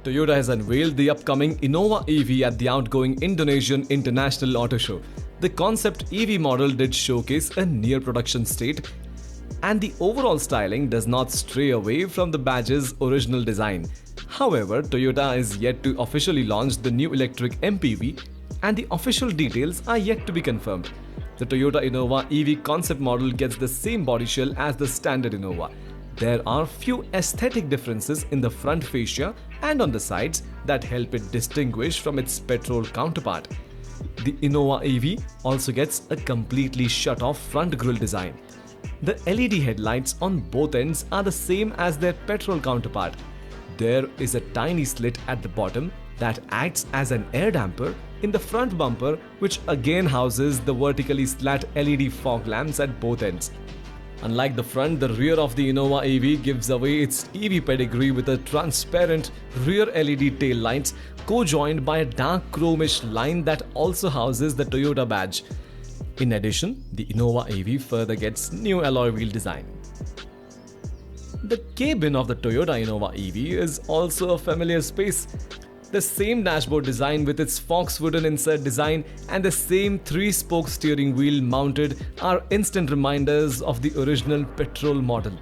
Toyota has unveiled the upcoming Innova EV at the outgoing Indonesian International Auto Show. The concept EV model did showcase a near production state, and the overall styling does not stray away from the badge's original design. However, Toyota is yet to officially launch the new electric MPV, and the official details are yet to be confirmed. The Toyota Innova EV concept model gets the same body shell as the standard Innova. There are few aesthetic differences in the front fascia and on the sides that help it distinguish from its petrol counterpart. The Innova EV also gets a completely shut-off front grille design. The LED headlights on both ends are the same as their petrol counterpart. There is a tiny slit at the bottom that acts as an air damper in the front bumper, which again houses the vertically-slat LED fog lamps at both ends. Unlike the front, the rear of the Innova EV gives away its EV pedigree with a transparent rear LED tail lights co-joined by a dark chromish line that also houses the Toyota badge. In addition, the Innova EV further gets new alloy wheel design. The cabin of the Toyota Innova EV is also a familiar space. The same dashboard design with its fox wooden insert design and the same 3-spoke steering wheel mounted are instant reminders of the original petrol model.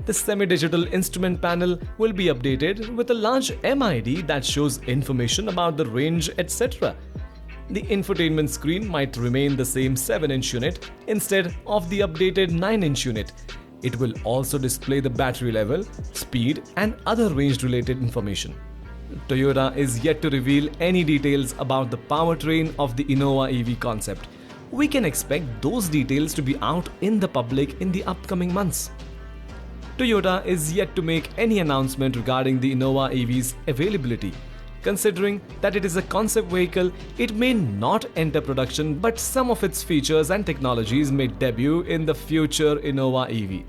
The semi-digital instrument panel will be updated with a large MID that shows information about the range, etc. The infotainment screen might remain the same 7-inch unit instead of the updated 9-inch unit. It will also display the battery level, speed and other range-related information. Toyota is yet to reveal any details about the powertrain of the Innova EV concept. We can expect those details to be out in the public in the upcoming months. Toyota is yet to make any announcement regarding the Innova EV's availability. Considering that it is a concept vehicle, it may not enter production, but some of its features and technologies may debut in the future Innova EV.